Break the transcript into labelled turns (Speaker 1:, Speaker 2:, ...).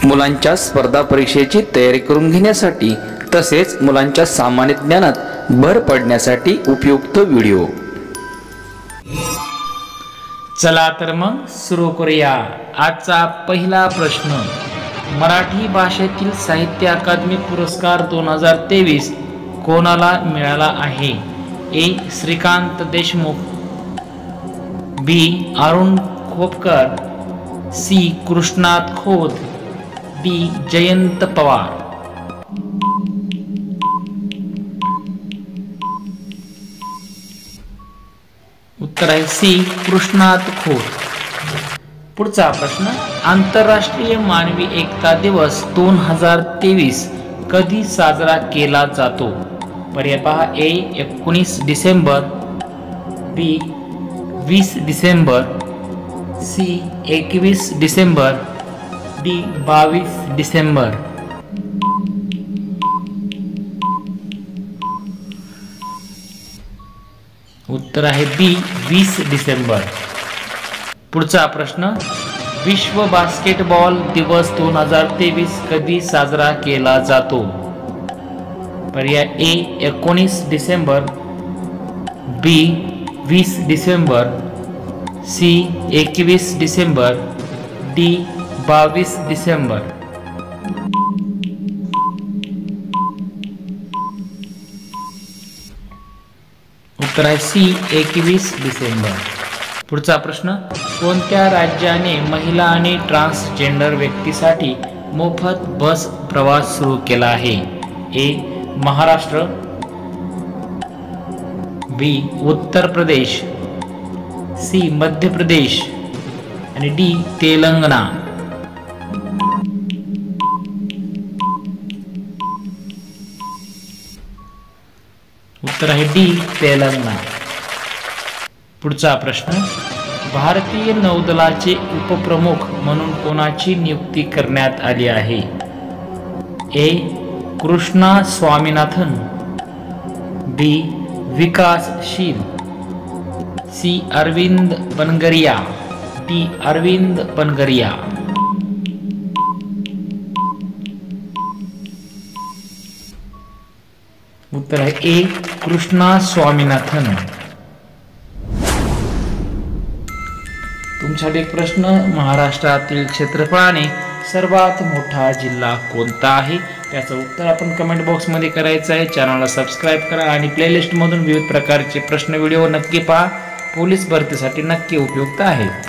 Speaker 1: मुलांच्या स्पर्धा परीक्षेची तयारी करून घेण्यासाठी तसेच मुलांच्या सामान्य ज्ञानात भर पडण्यासाठी उपयुक्त व्हिडिओ।
Speaker 2: चला तर मग सुरू करूया। आजचा पहिला प्रश्न, मराठी भाषेतील साहित्य अकादमी पुरस्कार 2023 कोणाला मिळाला आहे? ए. श्रीकांत देशमुख, बी. अरुण खोपकर, सी. कृष्णात खोत, डी. जयंत पवार। उत्तर आहे सी. कृष्णात खोत। पुढचा प्रश्न, आंतरराष्ट्रीय मानवी एकता दिवस 2023 कधी साजरा केला जातो? पर्याय पहा। ए. 19 डिसेंबर, बी. 20 डिसेंबर, सी. 21 डिसेंबर, डी. 22 डिसेंबर। उत्तर आहे बी. 20 डिसेंबर। पुढचा प्रश्न, विश्व बास्केटबॉल दिवस 2023 कधी साजरा केला जातो? पर्याय ए. 19 डिसेंबर, बी. 20 डिसेंबर, सी. 21 डिसेंबर, डी. 22 डिसेंबर। उत्तर आहे सी. 21 डिसेंबर। पुढचा प्रश्न, कोणत्या राज्याने महिला आणि ट्रान्सजेंडर व्यक्तीसाठी मोफत बस प्रवास सुरू केला आहे? ए. महाराष्ट्र, बी. उत्तर प्रदेश, सी. मध्य प्रदेश आणि डी. तेलंगणा। उत्तर आहे डी. तेलंगणा। पुढचा प्रश्न, भारतीय नौदलाचे उपप्रमुख म्हणून कोणाची नियुक्ती करण्यात आली आहे? ए. कृष्णा स्वामीनाथन, बी. विकासशील, सी. अरविंद बनगरिया, डी. अरविंद बनगरिया। उत्तर आहे ए. कृष्णा स्वामीनाथन। तुमच्यासाठी एक प्रश्न, महाराष्ट्रातील क्षेत्रफळाने सर्वात मोठा जिल्हा कोणता आहे? त्याचं उत्तर आपण कमेंट बॉक्समध्ये करायचं आहे। चॅनलला सबस्क्राईब करा आणि प्लेलिस्टमधून विविध प्रकारचे प्रश्न व्हिडिओ नक्की पहा। पोलीस भरतीसाठी नक्की उपयुक्त आहेत।